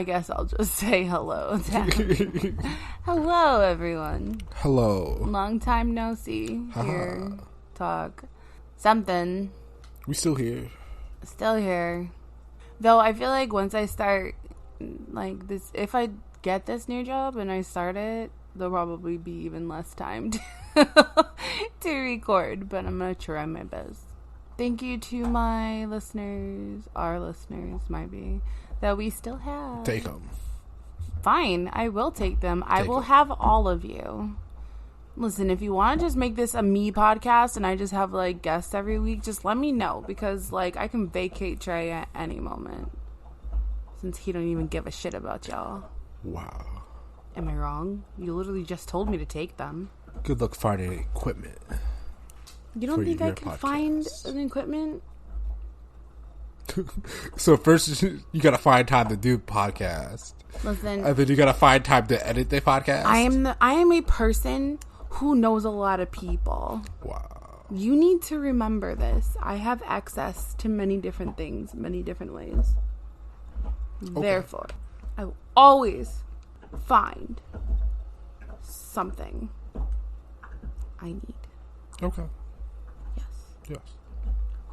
I guess I'll just say hello. Hello, everyone. Hello. Long time no see. Here, talk. Something. We still here. Still here. Though I feel like once I start, like, this, if I get this new job and I start it, there'll probably be even less time to record. But I'm going to try my best. Thank you to my listeners, our listeners, might be, that we still have. Take them. Fine, I will take them. I will have all of you. Listen, if you want to just make this a me podcast and I just have, like, guests every week, just let me know. Because, like, I can vacate Trey at any moment. Since he don't even give a shit about y'all. Wow. Am I wrong? You literally just told me to take them. Good luck finding equipment. You don't think I can find an equipment? So first you gotta find time to do podcast. Listen, and then you gotta find time to edit the podcast. I am a person who knows a lot of people. Wow. You need to remember this. I have access to many different things, many different ways. Okay. Therefore, I will always find something I need. Okay. Yes. Yes.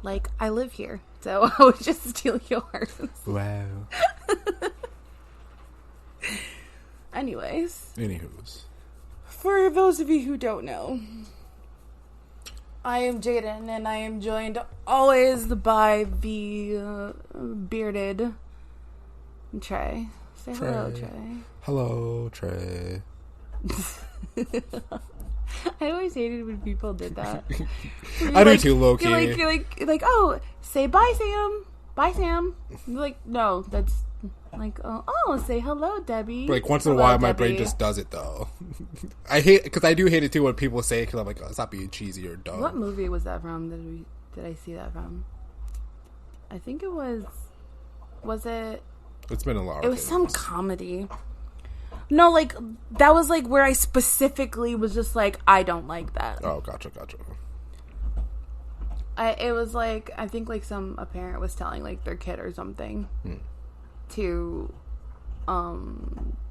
Like, I live here, so I would just steal yours. Wow. Anyways. Anywho's. For those of you who don't know, I am Jaden, and I am joined always by the bearded Trey. Say hello, Trey. Hello, Trey. I always hated when people did that. I do too, low-key. You're like, oh, say bye, Sam. Bye, Sam. You're like, no, that's like, oh, say hello, Debbie. Like, once in a while, my brain just does it, though. I do hate it, too, when people say it, because I'm like, oh, stop being cheesy or dumb. What movie was that from? Did I see that from? I think it was it? It's been a lot. It was some comedy. No, like, that was, like, where I specifically was just like, I don't like that. Oh, gotcha. It was, like, I think, like, a parent was telling, like, their kid or something to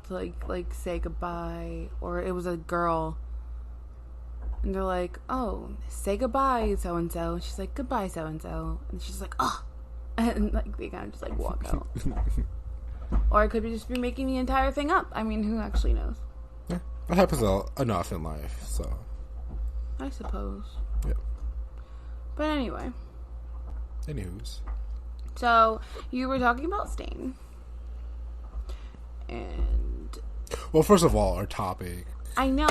like, say goodbye. Or it was a girl. And they're like, oh, say goodbye, so-and-so. And she's like, goodbye, so-and-so. And she's like, oh. And, like, they kind of just, like, walk out. Or I could just be making the entire thing up. I mean, who actually knows? Yeah, that happens enough in life, so. I suppose. Yeah. But anyway. Anywho's. So, you were talking about Stain. And... Well, first of all, our topic. I know.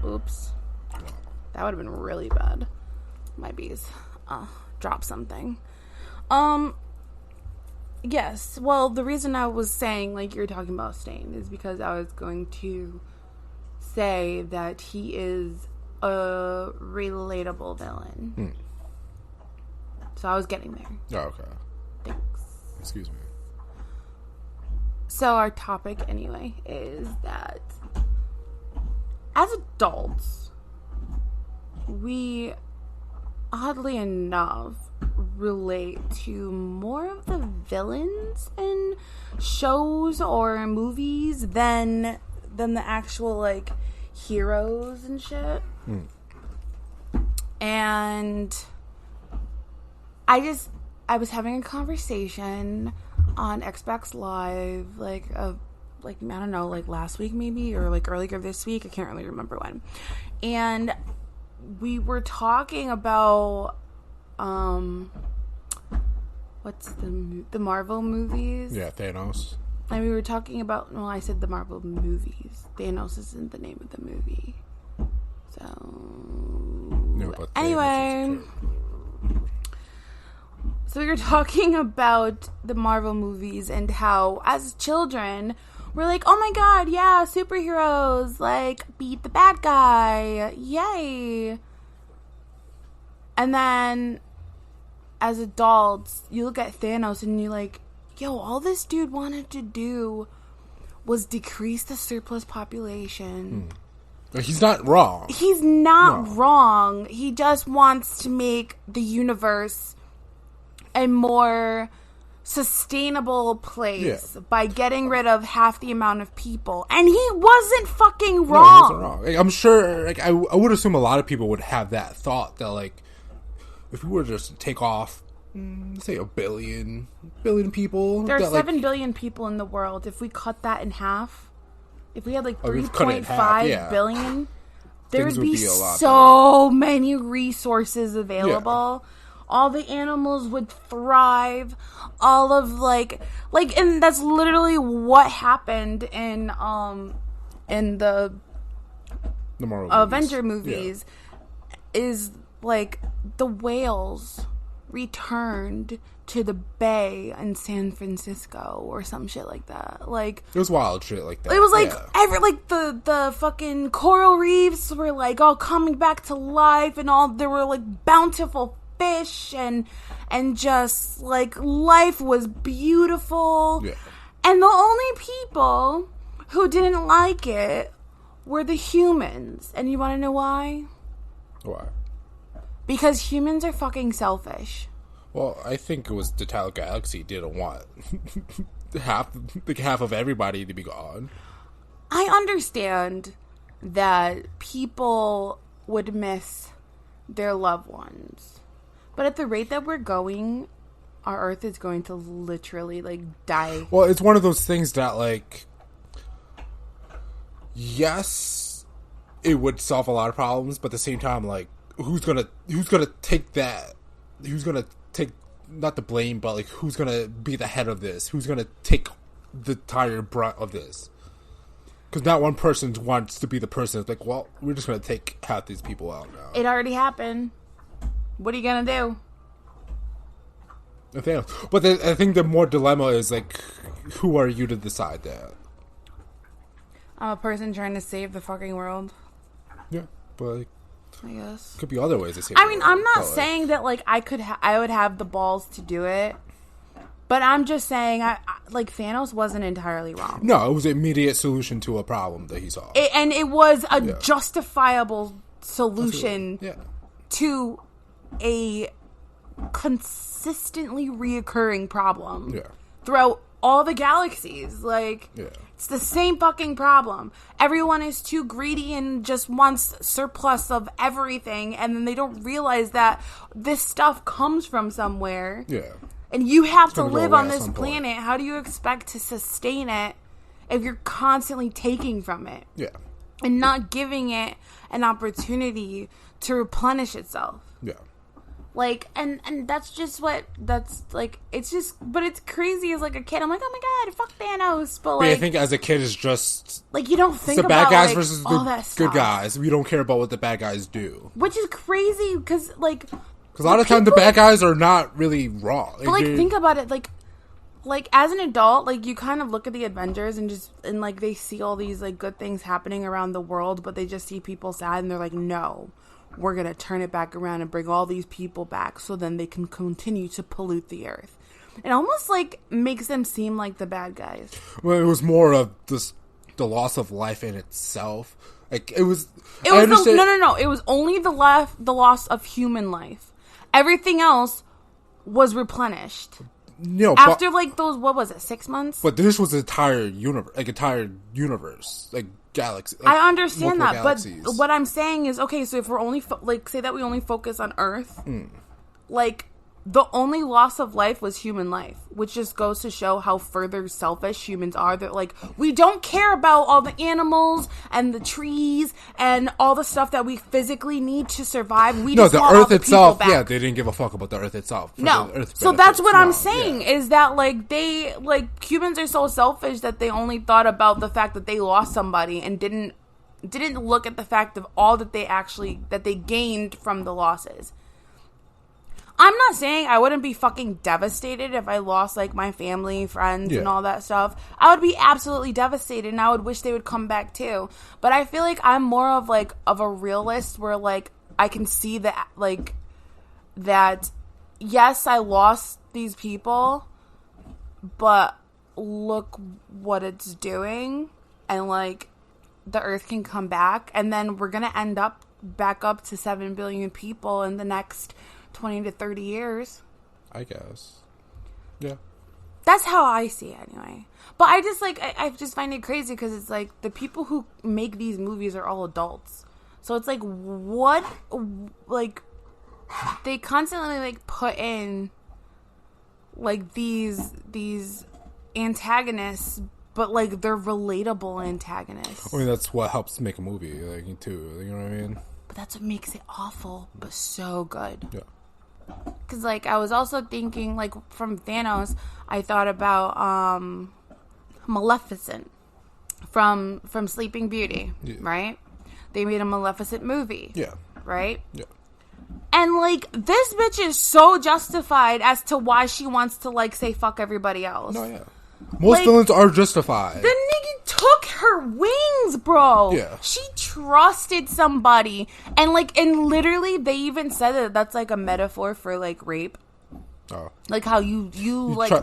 Oops. That would have been really bad. My bees. Drop something. Yes. Well, the reason I was saying, like, you're talking about Stain is because I was going to say that he is a relatable villain. So I was getting there. Oh, okay. Thanks. Excuse me. So our topic, anyway, is that as adults, we, oddly enough, relate to more of the villains in shows or movies than the actual, like, heroes and shit. And I was having a conversation on Xbox Live, like, I don't know, like, last week maybe, or, like, earlier this week. I can't really remember when. And we were talking about what's the Marvel movies? Yeah, Thanos. And we were talking about, well, I said the Marvel movies. Thanos isn't the name of the movie. So, No, but anyway, so we were talking about the Marvel movies and how, as children, we're like, oh my god, yeah, superheroes, like, beat the bad guy, yay. And then, as adults, you look at Thanos and you're like, yo, all this dude wanted to do was decrease the surplus population. He's not wrong. He's not wrong. He just wants to make the universe a more sustainable place by getting rid of half the amount of people, and he wasn't fucking wrong. No, he wasn't wrong. Like, I'm sure, like, I would assume a lot of people would have that thought that, like, if we were just to take off, say, a billion people. There are that, 7 like, billion people in the world. If we cut that in half, if we had like 3.5 billion, there would be so many resources available. Yeah. All the animals would thrive. All of like, and that's literally what happened in the Marvel Avenger movies. Is like the whales returned to the bay in San Francisco or some shit like that. Like, it was wild shit like that. It was like the fucking coral reefs were like all coming back to life, and all there were like bountiful fish and just like life was beautiful. Yeah. And the only people who didn't like it were the humans. And you want to know why? Why? Because humans are fucking selfish. Well, I think it was the entire galaxy didn't want half of everybody to be gone. I understand that people would miss their loved ones. But at the rate that we're going, our Earth is going to literally, like, die. Well, it's one of those things that, like, yes, it would solve a lot of problems, but at the same time, like, who's gonna take that? Who's gonna take, not the blame, but, like, who's gonna be the head of this? Who's gonna take the entire brunt of this? Because not one person wants to be the person that's like, well, we're just gonna take half these people out now. It already happened. What are you gonna do? But I think the more dilemma is, like, who are you to decide that? I'm a person trying to save the fucking world. Yeah, but, like, I guess could be other ways to save. I mean, I'm not saying that, like, I would have the balls to do it, but I'm just saying, like, Thanos wasn't entirely wrong. No, it was an immediate solution to a problem that he saw, and it was a justifiable solution to a consistently reoccurring problem throughout all the galaxies. Like, it's the same fucking problem. Everyone is too greedy and just wants surplus of everything, and then they don't realize that this stuff comes from somewhere. Yeah. And you have to live on this planet. How do you expect to sustain it if you're constantly taking from it? Yeah. And not giving it an opportunity to replenish itself. Yeah. Like, and that's just what, that's, like, it's just, but it's crazy as, like, a kid. I'm like, oh my god, fuck Thanos. But, like, I think as a kid, it's just, like, you don't think the about, bad guys like, versus all the that stuff. good guys. We don't care about what the bad guys do. Which is crazy, because, like, because a lot of times the bad guys are not really wrong. But, like, think about it, like, as an adult, like, you kind of look at the Avengers and, like, they see all these, like, good things happening around the world, but they just see people sad, and they're like, no. We're going to turn it back around and bring all these people back so then they can continue to pollute the earth. It almost, like, makes them seem like the bad guys. Well, it was more of the loss of life in itself. Like, it was no. It was only the loss of human life. Everything else was replenished. No, after, like, those, what was it, 6 months? But this was an entire universe. Like, galaxy. Like, I understand that, galaxies. But what I'm saying is, okay, so if we're only, say that we only focus on Earth, like, the only loss of life was human life, which just goes to show how further selfish humans are. That, like, we don't care about all the animals and the trees and all the stuff that we physically need to survive. We just want Earth all itself. The yeah, they didn't give a fuck about the Earth itself. So that's what I'm saying is that, like, they, like, humans are so selfish that they only thought about the fact that they lost somebody and didn't look at the fact of all that they gained from the losses. I'm not saying I wouldn't be fucking devastated if I lost, like, my family, friends, and all that stuff. I would be absolutely devastated, and I would wish they would come back, too. But I feel like I'm more of a realist where, like, I can see that, like, that, yes, I lost these people, but look what it's doing, and, like, the Earth can come back, and then we're gonna end up back up to 7 billion people in the next 20 to 30 years. I guess. Yeah. That's how I see it anyway. But I just like I just find it crazy because it's like the people who make these movies are all adults. So it's like what like they constantly like put in like these antagonists, but like they're relatable antagonists. I mean, that's what helps make a movie, like, too. You know what I mean? But that's what makes it awful, but so good. Yeah. Because like I was also thinking like from Thanos, I thought about Maleficent from Sleeping Beauty, right? They made a Maleficent movie. Yeah. Right? Yeah. And, like, this bitch is so justified as to why she wants to, like, say fuck everybody else. No, yeah. Most villains are justified. The nigga took her wings, bro. Yeah. She trusted somebody. And, like, and literally, they even said that that's, like, a metaphor for, like, rape. Oh. Like, how you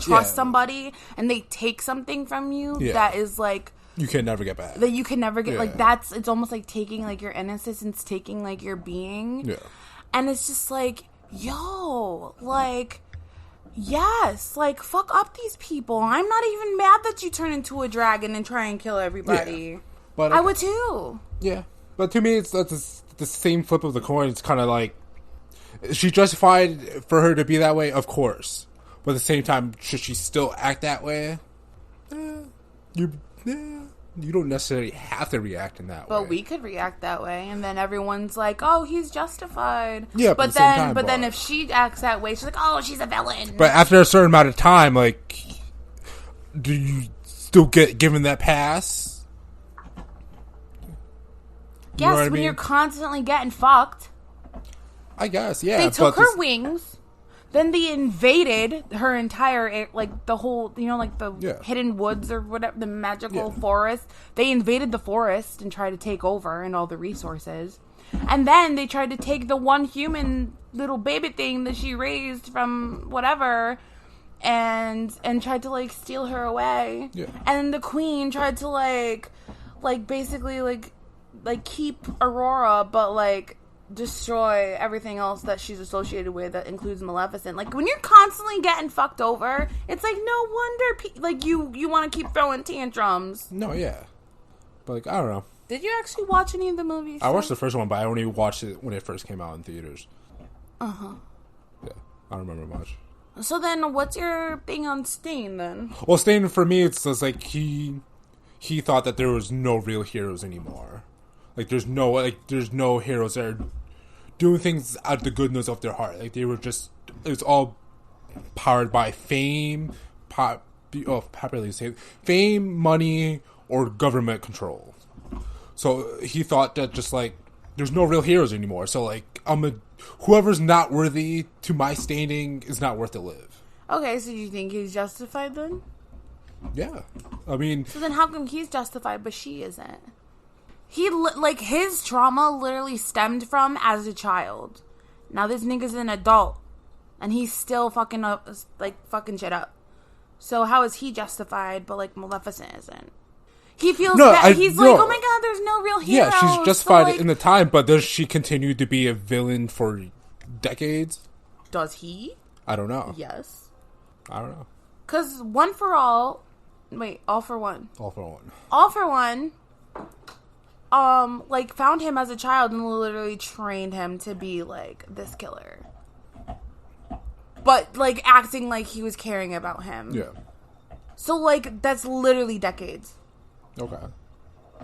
trust somebody, and they take something from you that is, like... You can never get back. That you can never get, like, that's... It's almost like taking, like, your innocence and taking, like, your being. Yeah. And it's just like, yo, like, yes, like, fuck up these people. I'm not even mad that you turn into a dragon and try and kill everybody. Yeah. But I would too. Yeah. But to me, it's the same flip of the coin. It's kind of like, is she justified for her to be that way? Of course. But at the same time, should she still act that way? You don't necessarily have to react in that way. But we could react that way, and then everyone's like, "Oh, he's justified." Yeah, but then if she acts that way, she's like, "Oh, she's a villain." But after a certain amount of time, like, do you still get given that pass? Yes, when you're constantly getting fucked. I guess, yeah. They took her wings. Then they invaded her entire, like, the whole, you know, like, the hidden woods or whatever, the magical forest. They invaded the forest and tried to take over and all the resources. And then they tried to take the one human little baby thing that she raised from whatever and tried to, like, steal her away. Yeah. And the queen tried to, like basically, like, keep Aurora, but, like, destroy everything else that she's associated with, that includes Maleficent. Like, when you're constantly getting fucked over, it's like, no wonder like you want to keep throwing tantrums. No, yeah, but, like, I don't know. Did you actually watch any of the movies? I watched the first one, but I only watched it when it first came out in theaters. Yeah, I don't remember much. So then, what's your thing on Stain then? Well, Stain for me, it's just like he thought that there was no real heroes anymore. Like, there's no heroes that are doing things out of the goodness of their heart. Like, they were just, it was all powered by fame, fame, money, or government control. So he thought that just, like, there's no real heroes anymore. So, like, whoever's not worthy to my standing is not worth to live. Okay, so you think he's justified then? Yeah. I mean... So then how come he's justified but she isn't? Like, his trauma literally stemmed from as a child. Now this nigga's an adult. And he's still fucking up, like, fucking shit up. So how is he justified, but, like, Maleficent isn't? He feels bad. He's like, oh my god, there's no real hero. Yeah, she's justified in the time, but does she continue to be a villain for decades? Does he? I don't know. Yes. I don't know. Because All for One. All for One. All for One... like, found him as a child and literally trained him to be, like, this killer. But, like, acting like he was caring about him. Yeah. So, like, that's literally decades. Okay.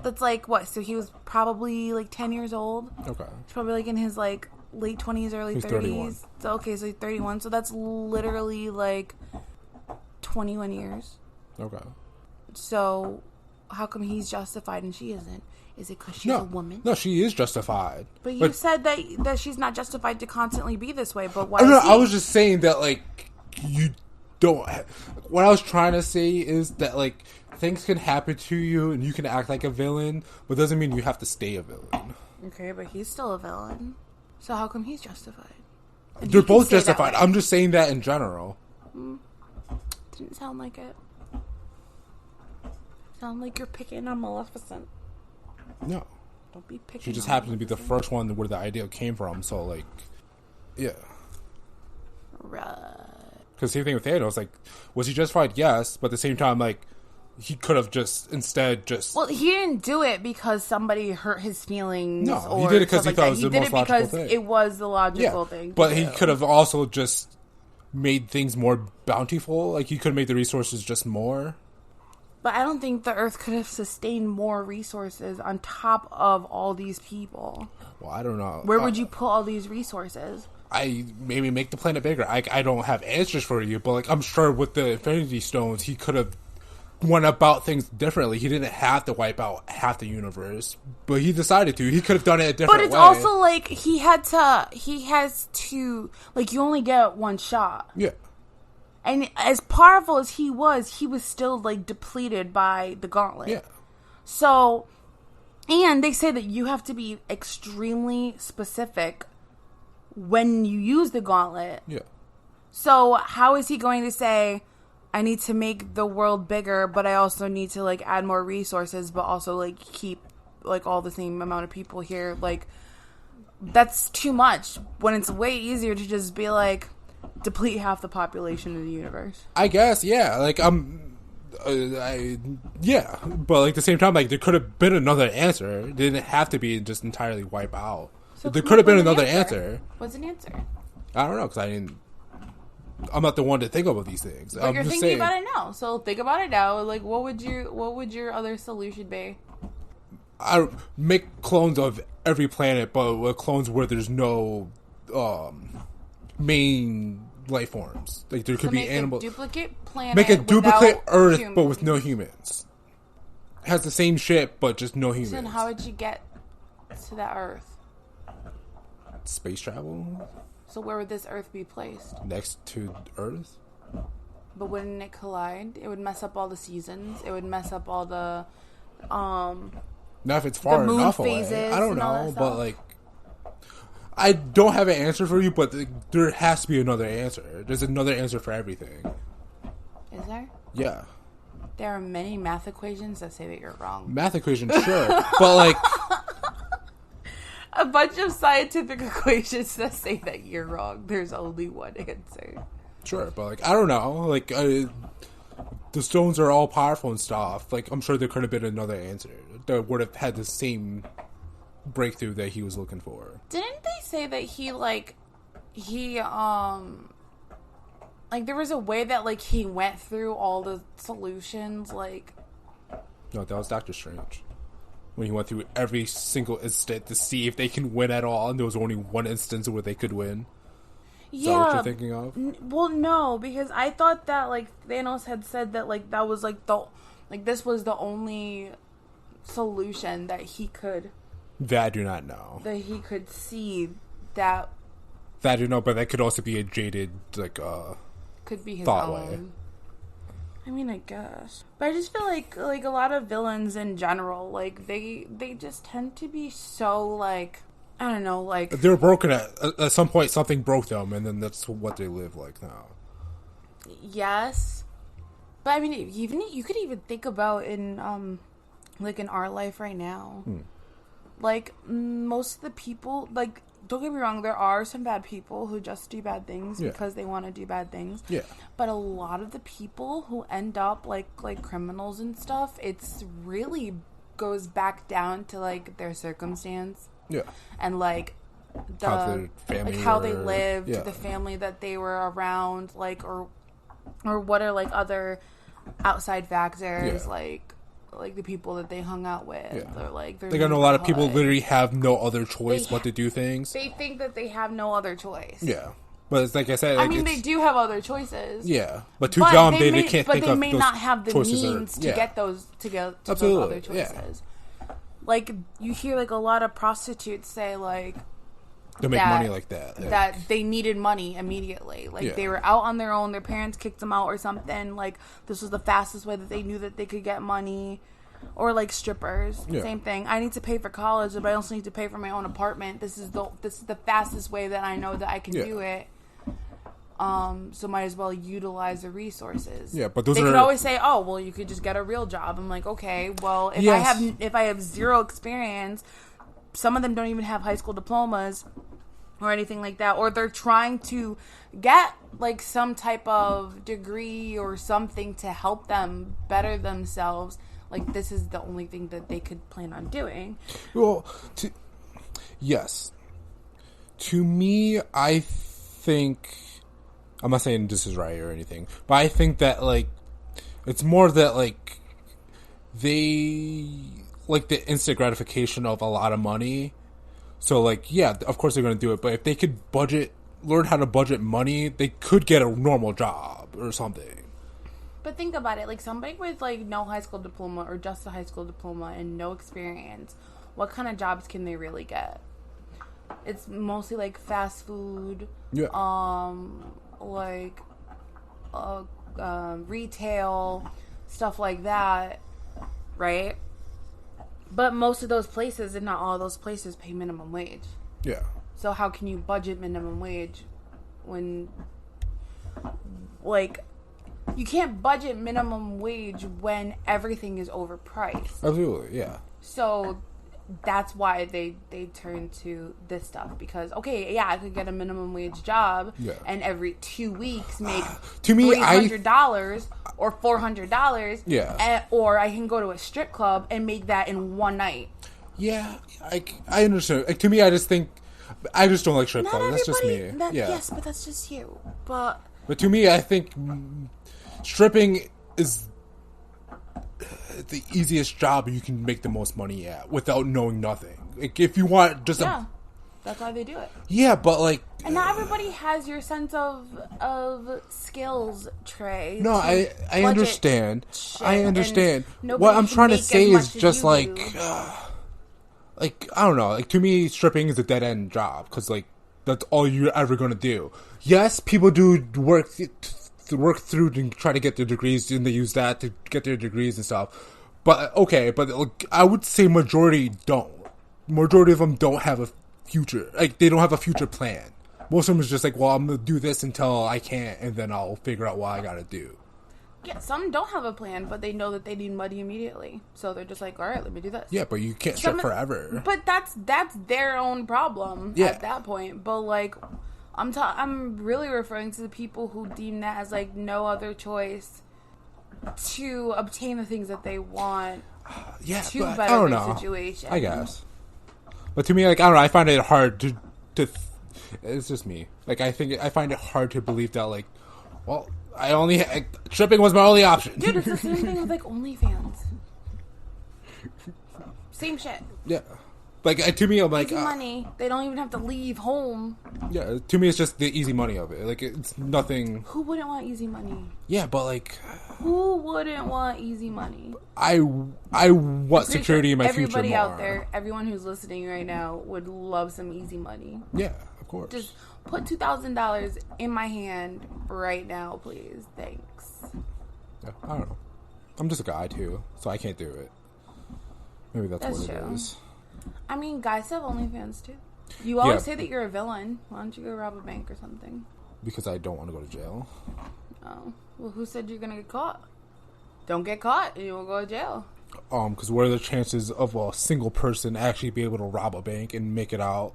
That's, like, what? So he was probably, like, 10 years old? Okay. He's probably, like, in his, like, late 20s, early 30s. 31. So, okay, so he's 31. So that's literally, like, 21 years. Okay. So, how come he's justified and she isn't? Is it because she's a woman? No, she is justified. But you said that she's not justified to constantly be this way, but why I was just saying that, like, you don't... What I was trying to say is that, like, things can happen to you and you can act like a villain, but doesn't mean you have to stay a villain. Okay, but he's still a villain. So how come he's justified? And they're both justified. I'm just saying that in general. Didn't sound like it. Sound like you're picking on Maleficent. No. Don't be picking. She just happened to be the first one where the idea came from, so, like, yeah. Right. Because same thing with Thanos. Like, was he justified? Yes, but at the same time, like, he could have just instead just. Well, he didn't do it because somebody hurt his feelings. No, or he did it because he thought it was he the most logical thing. He did it because it was the logical thing. But he could have also just made things more bountiful. Like, he could have made the resources just more. But I don't think the Earth could have sustained more resources on top of all these people. Well, I don't know. Where would you put all these resources? I maybe make the planet bigger. I don't have answers for you, but like I'm sure with the Infinity Stones, he could have went about things differently. He didn't have to wipe out half the universe, but he decided to. He could have done it a different way. But it's also like he has to, like, you only get one shot. Yeah. And as powerful as he was still, like, depleted by the gauntlet. Yeah. So, and they say that you have to be extremely specific when you use the gauntlet. Yeah. So how is he going to say, I need to make the world bigger, but I also need to, like, add more resources, but also, like, keep, like, all the same amount of people here? Like, that's too much when it's way easier to just be like, deplete half the population of the universe. I guess, yeah. Like, yeah. But, like, at the same time, like, there could have been another answer. It didn't have to be just entirely wipe out. So there could have been another answer. What's an answer? I don't know, because I'm not the one to think about these things. But you're thinking about it now, so think about it now. Like, what would your other solution be? I make clones of every planet, but with clones where there's no main life forms. Like there could be animals. Duplicate planet. Make a duplicate Earth, humans. but with no humans. It has the same shit, but just no humans. So then, how would you get to that Earth? Space travel. So where would this Earth be placed? Next to Earth. But wouldn't it collide? It would mess up all the seasons. It would mess up all the Now, if it's far enough away, I don't know, but like, I don't have an answer for you. But there has to be another answer. There's another answer for everything. Is there? Yeah. There are many math equations that say that you're wrong. Math equations, sure, but like. A bunch of scientific equations that say that you're wrong. There's only one answer. Sure, but like I don't know. Like the stones are all powerful and stuff. Like I'm sure there could have been another answer that would have had the same breakthrough that he was looking for. Didn't they say that he there was a way that like he went through all the solutions? Like no, that was Doctor Strange. When he went through every single instant to see if they can win at all, and there was only one instance where they could win. Is that what you're thinking of? Well, no, because I thought that like Thanos had said that like that was like this was the only solution that he could. That I do not know. That he could see that. That I do know, but that could also be a jaded like could be his thought own. way. I mean, I guess. But I just feel like a lot of villains in general, like, they just tend to be so, like, I don't know, like... They're broken at some point, something broke them, and then that's what they live like now. Yes. But, I mean, you could even think about in, like, in our life right now. Like, most of the people, like... Don't get me wrong, there are some bad people who just do bad things because they want to do bad things. Yeah. But a lot of the people who end up like criminals and stuff, it's really goes back down to like their circumstance. Yeah. And like how they lived, the family that they were around, like or what are like other outside factors, like the people that they hung out with, or like I know a lot of people literally have no other choice but to do things. They think that they have no other choice. Yeah, but it's like I said. I mean, they do have other choices. Yeah, but to them, they can't think of But they may not have the means to get those those other choices. Yeah. Like you hear, like a lot of prostitutes say, like to make money like that. Like, that they needed money immediately. Like they were out on their own. Their parents kicked them out or something. Like this was the fastest way that they knew that they could get money. Or like strippers, same thing. I need to pay for college, but I also need to pay for my own apartment. This is the fastest way that I know that I can do it. So might as well utilize the resources. Yeah, but they could always say, "Oh, well, you could just get a real job." I'm like, okay, well, if I have zero experience, some of them don't even have high school diplomas. or anything like that, or they're trying to get like some type of degree or something to help them better themselves, like this is the only thing that they could plan on doing. Well, yes. To me, I think, I'm not saying this is right or anything, but I think that, like, it's more that, like, they like the instant gratification of a lot of money. So, like, yeah, of course they're going to do it, but if they could learn how to budget money, they could get a normal job or something. But think about it, like, somebody with, like, no high school diploma or just a high school diploma and no experience, what kind of jobs can they really get? It's mostly, like, fast food, like, retail, stuff like that, right? But most of those places, and not all of those places, pay minimum wage. Yeah. So how can you budget minimum wage when, like, you can't budget minimum wage when everything is overpriced. Absolutely, yeah. So that's why they turn to this stuff, because okay, yeah, I could get a minimum wage job and every 2 weeks make to me $300 or $400, or I can go to a strip club and make that in one night. Yeah, I understand. Like, to me, I just don't like strip clubs. That's just me. Yes, but that's just you. But to me, I think stripping is the easiest job you can make the most money at without knowing nothing. Like, if you want just that's why they do it. Yeah, but like, and not everybody has your sense of skills, Trey. No, I understand. I understand. What I'm trying to say is just like I don't know. Like, to me, stripping is a dead end job because, like, that's all you're ever going to do. Yes, people do work through to try to get their degrees, and they use that to get their degrees and stuff. But okay, I would say majority don't. Majority of them don't have a future. Like, they don't have a future plan. Most of them is just like, well, I'm gonna do this until I can't, and then I'll figure out what I gotta do. Yeah, some don't have a plan, but they know that they need money immediately, so they're just like, all right, let me do this. Yeah, but you can't strip forever. But that's their own problem at that point. But like, I'm really referring to the people who deem that as like no other choice to obtain the things that they want. To but better I don't their know. situation. I guess. But to me, like, I don't know. I find it hard to. It's just me. Like, I find it hard to believe that, like, well, stripping was my only option. Dude, it's the same thing with like OnlyFans. Same shit. Yeah. Like, to me, I'm like, easy money. They don't even have to leave home. Yeah, to me, it's just the easy money of it. Like, it's nothing. Who wouldn't want easy money? Yeah, but like, who wouldn't want easy money? I want security in my future more. Everybody out there, everyone who's listening right now, would love some easy money. Yeah, of course. Just put $2,000 in my hand right now, please. Thanks. Yeah, I don't know. I'm just a guy too, so I can't do it. Maybe that's what true. It is. I mean, guys have OnlyFans too. You always say that you're a villain. Why don't you go rob a bank or something? Because I don't want to go to jail. Oh. Well, who said you're going to get caught? Don't get caught and you won't go to jail. Because what are the chances of a single person actually be able to rob a bank and make it out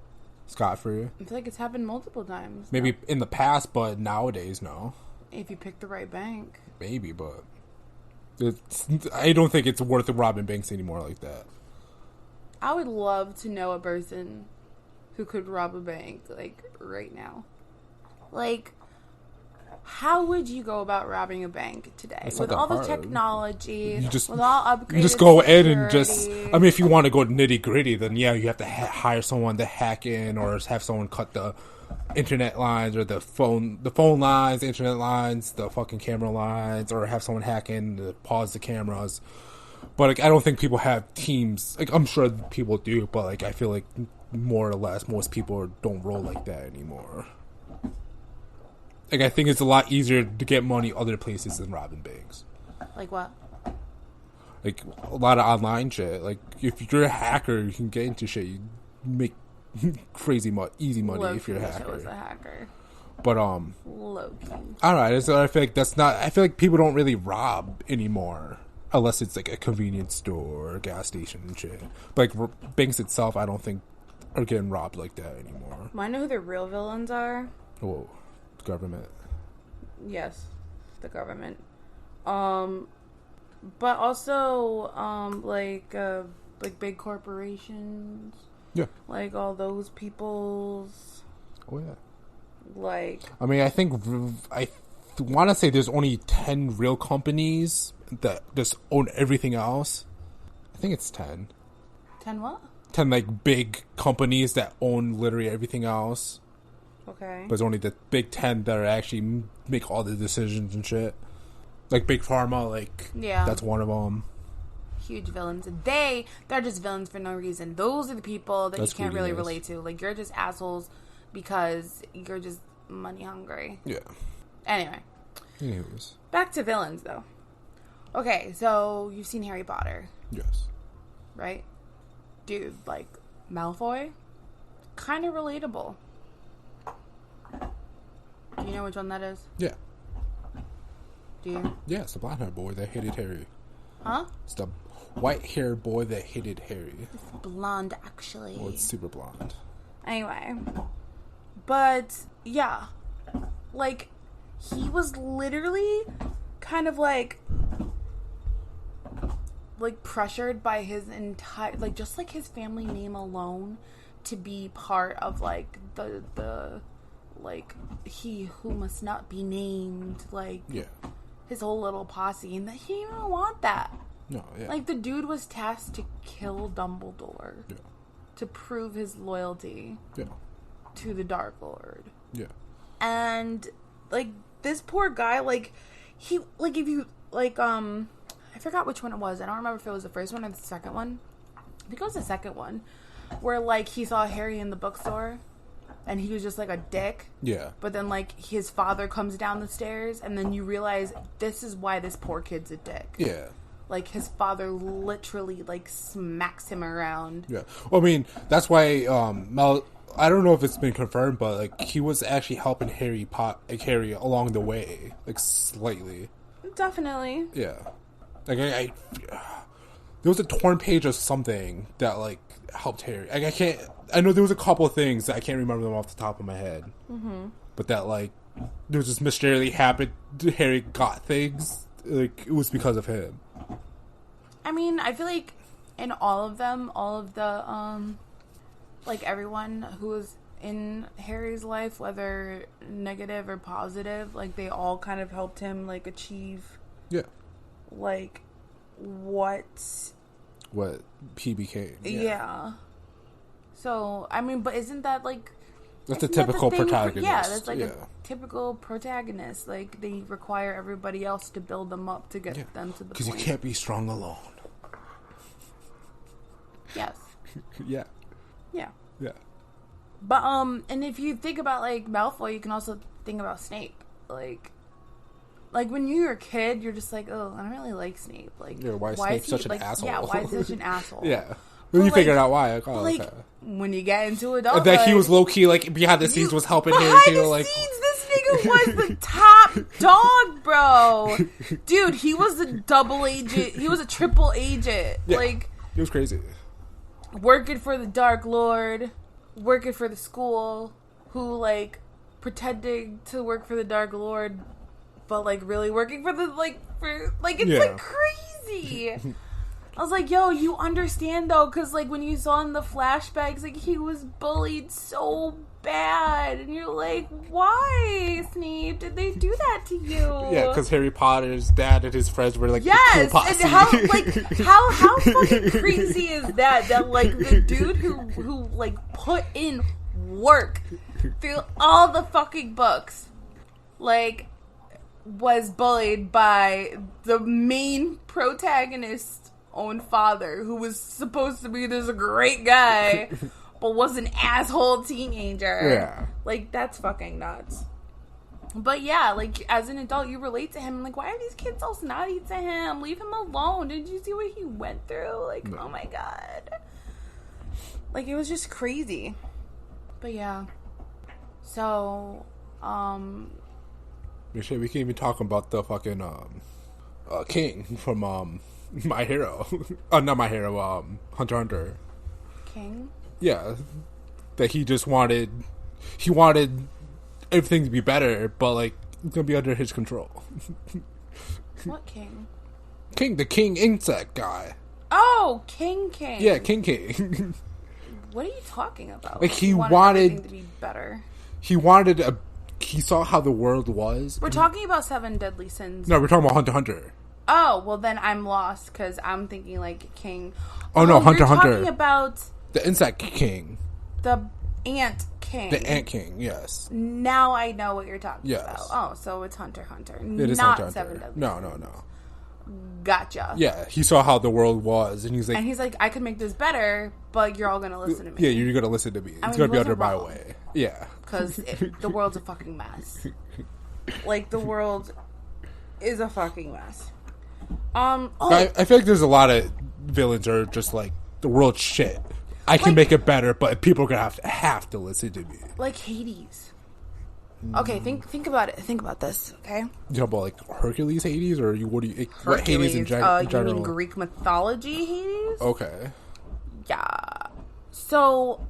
scot-free? I feel like it's happened multiple times. Maybe in the past, but nowadays, no. If you pick the right bank. Maybe, but I don't think it's worth robbing banks anymore like that. I would love to know a person who could rob a bank, like, right now. Like, how would you go about robbing a bank today? With all the technology, with all upgraded you just go security. in and just, I mean, if you want to go nitty gritty, then yeah, you have to hire someone to hack in, or have someone cut the internet lines, or the phone lines, the internet lines, the fucking camera lines, or have someone hack in to pause the cameras. But like, I don't think people have teams. Like, I'm sure people do, but like, I feel like more or less most people don't roll like that anymore. Like, I think it's a lot easier to get money other places than robbing banks. Like what? Like, a lot of online shit. Like, if you're a hacker, you can get into shit. You make easy money if you're a hacker. Was a hacker. But low-key. I don't know. I feel like I feel like people don't really rob anymore. Unless it's like a convenience store or a gas station and shit. But like banks itself, I don't think are getting robbed like that anymore. I know who the real villains are. Whoa, government. Yes, the government. But also, like big corporations. Yeah. Like all those people's. Oh yeah. Like. I mean, I want to say there's only 10 real companies that just own everything else. I think it's 10. 10 what? 10 like big companies that own literally everything else. Okay. But it's only the big 10 that are actually make all the decisions and shit. Like Big Pharma, like, yeah, that's one of them. Huge villains. They're just villains for no reason. Those are the people that you can't really relate to. Like, you're just assholes because you're just money hungry. Yeah. Anyways. Back to villains, though. Okay, so you've seen Harry Potter. Yes. Right? Dude, like, Malfoy? Kind of relatable. Do you know which one that is? Yeah. Do you? Yeah, it's the blonde-haired boy that hated Harry. Huh? It's the white-haired boy that hated Harry. It's blonde, actually. Well, it's super blonde. Anyway. But, yeah. Like, he was literally kind of like pressured by his entire, like, just like his family name alone to be part of, like, the like, he who must not be named, like, yeah, his whole little posse, and that he didn't even want that. No, yeah. Like, the dude was tasked to kill Dumbledore. Yeah. To prove his loyalty. Yeah. To the Dark Lord. Yeah. And, like, this poor guy, like, he, like, if you, like, I forgot which one it was. I don't remember if it was the first one or the second one. I think it was the second one. Where, like, he saw Harry in the bookstore. And he was just, like, a dick. Yeah. But then, like, his father comes down the stairs. And then you realize this is why this poor kid's a dick. Yeah. Like, his father literally, like, smacks him around. Yeah. Well, I mean, that's why, I don't know if it's been confirmed, but, like, he was actually helping Harry along the way. Like, slightly. Definitely. Yeah. Like, there was a torn page of something that, like, helped Harry. Like, I know there was a couple of things that I can't remember them off the top of my head. Mm-hmm. But that, like, there was just mysteriously happened, Harry got things. Like, it was because of him. I mean, I feel like in all of them, all of the, like, everyone who was in Harry's life, whether negative or positive, like, they all kind of helped him, like, achieve, yeah, like, what he became. Yeah. So, I mean, but isn't that, like... That's a typical protagonist. Yeah, that's like a typical protagonist. Like, they require everybody else to build them up to get them to the point. Because you can't be strong alone. Yes. Yeah. Yeah. Yeah. But, and if you think about, like, Malfoy, you can also think about Snape. Like, when you were a kid, you're just like, oh, I don't really like Snape. Like, yeah, why is Snape such an asshole? Yeah, why is he such an asshole? Yeah. When you figured out why, like, oh, like, okay. When you get into adulthood, that he was low key, like, behind the scenes was helping Harry too. Like, this nigga was the top dog, bro. Dude, he was a double agent. He was a triple agent. Yeah, like, it was crazy. Working for the Dark Lord, working for the school, who, like, pretending to work for the Dark Lord, but, like, really working for the, like, it's like crazy. I was like, yo, you understand, though, because, like, when you saw in the flashbacks, like, he was bullied so bad, and you're like, why, Snape? Did they do that to you? Yeah, because Harry Potter's dad and his friends were, like, yes, the cool posse. And how fucking crazy is that, like, the dude who, like, put in work through all the fucking books, like, was bullied by the main protagonist's own father, who was supposed to be this great guy, but was an asshole teenager. Yeah. Like, that's fucking nuts. But yeah, like, as an adult, you relate to him. Like, why are these kids so snotty to him? Leave him alone. Did you see what he went through? Like, oh my god. Like, it was just crazy. But yeah. So, we can even talk about the fucking, King from, My Hero. Not My Hero, Hunter x Hunter. King? Yeah. that he wanted everything to be better, but like it's gonna be under his control. What king? The king insect guy. Oh, King. Yeah, King. What are you talking about? Like he wanted everything to be better. He saw how the world was. We're talking about 7 Deadly Sins. No, we're talking about Hunter x Hunter. Oh, well then I'm lost because I'm thinking like King. Oh no, Hunter x Hunter. Talking about the insect king. The ant king. The ant king, yes. Now I know what you're talking about. Yes. Oh, so it's Hunter x Hunter. It is not Hunter x 7 Hunter. Deadly No. Sins. Gotcha. Yeah, he saw how the world was, and he's like, I could make this better, but you're all gonna listen to me. Yeah, you're gonna listen to me. It's gonna be under my way. Yeah, because the world's a fucking mess. Like the world is a fucking mess. I feel like there's a lot of villains that are just like the world's shit. I can make it better, but people are gonna have to listen to me. Like Hades. Okay, think about it. Think about this, okay? You talk about like Hercules Hades, or what Hades in general? You mean Greek mythology Hades? Okay. Yeah. So,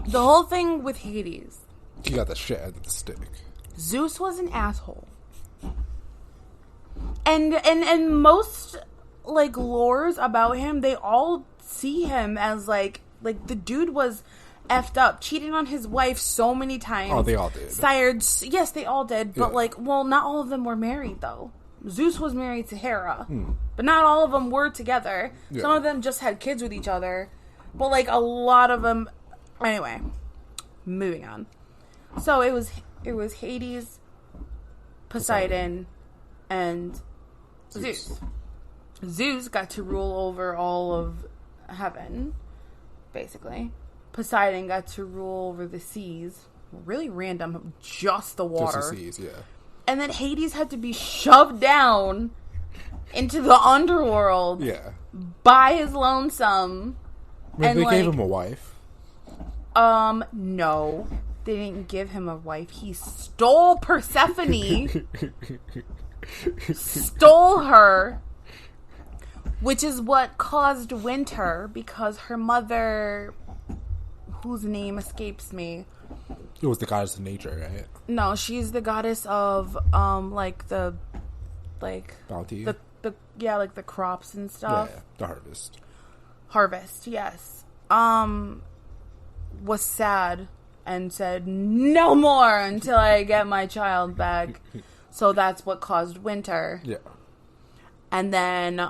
the whole thing with Hades. He got the shit end of the stick. Zeus was an asshole. And most, like, lores about him, they all see him as, like the dude was effed up, cheating on his wife so many times. Oh, they all did. Yes, they all did. But, not all of them were married, though. Zeus was married to Hera. But not all of them were together. Yeah. Some of them just had kids with each other. But, like, a lot of them... Anyway, moving on. So, it was Hades, Poseidon, and Zeus. Zeus got to rule over all of heaven, basically. Poseidon got to rule over the seas. Really random. Just the water. Just the seas, yeah. And then Hades had to be shoved down into the underworld. Yeah. By his lonesome. Wait, they gave him a wife? No. They didn't give him a wife. He stole Persephone. Stole her. Which is what caused winter, because her mother... whose name escapes me. It was the goddess of nature, right? No, she's the goddess of the bounty. The crops and stuff. Yeah, the harvest. Harvest, yes. Was sad and said no more until I get my child back. So that's what caused winter. Yeah. And then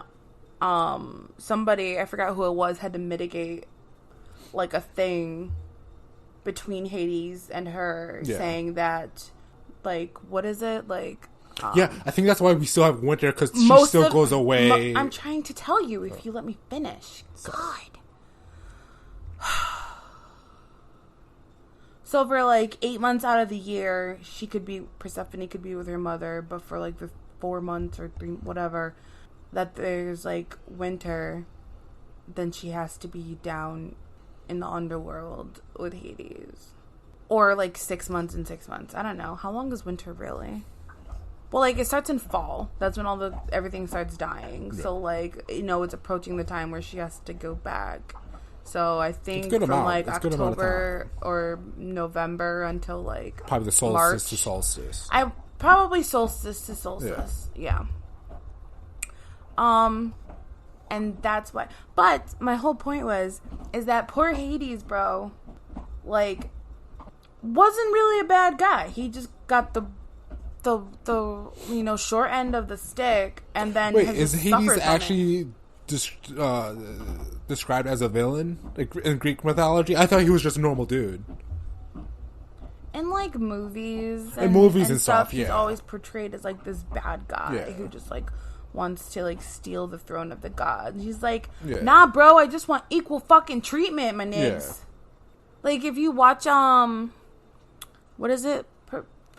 somebody, I forgot who it was, had to mitigate like a thing between Hades and her, saying that, like, what is it? Like, yeah, I think that's why we still have winter, because she still goes away. I'm trying to tell you if you let me finish. God. So for like 8 months out of the year, Persephone could be with her mother, but for like the 4 months or 3, whatever, that there's like winter, then she has to be down in the underworld with Hades. Or like 6 months and 6 months. I don't know. How long is winter really? Well, like, it starts in fall. That's when everything starts dying. Yeah. So, like, it's approaching the time where she has to go back. So, I think from, like, October or November until, like, probably the solstice March. To solstice. Probably solstice to solstice. Yeah. And that's why. But my whole point is that poor Hades, bro, like, wasn't really a bad guy. He just got the short end of the stick, and then is Hades actually described as a villain, like, in Greek mythology? I thought he was just a normal dude. In like movies and stuff, he's always portrayed as like this bad guy who just like wants to like steal the throne of the gods. He's like, nah, bro, I just want equal fucking treatment, my niggas. Yeah. Like, if you watch what is it?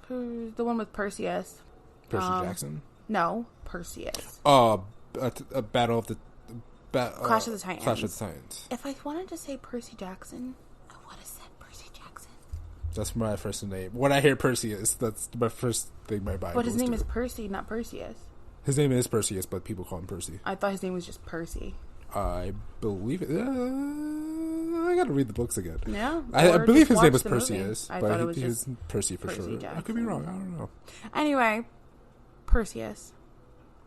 The one with Perseus. Percy Jackson? No, Perseus. A Battle of the... Clash of the Titans. Clash of the Titans. If I wanted to say Percy Jackson, I would have said Percy Jackson. That's my first name. When I hear Perseus, that's my first thing my mind But his goes name to. is Percy, not Perseus. His name is Perseus, but people call him Percy. I thought his name was just Percy. I believe it. I gotta read the books again. Yeah. I believe his name was movie. Perseus. I but thought it was he just was Percy for Percy sure. Jackson. I could be wrong. I don't know. Anyway, Perseus.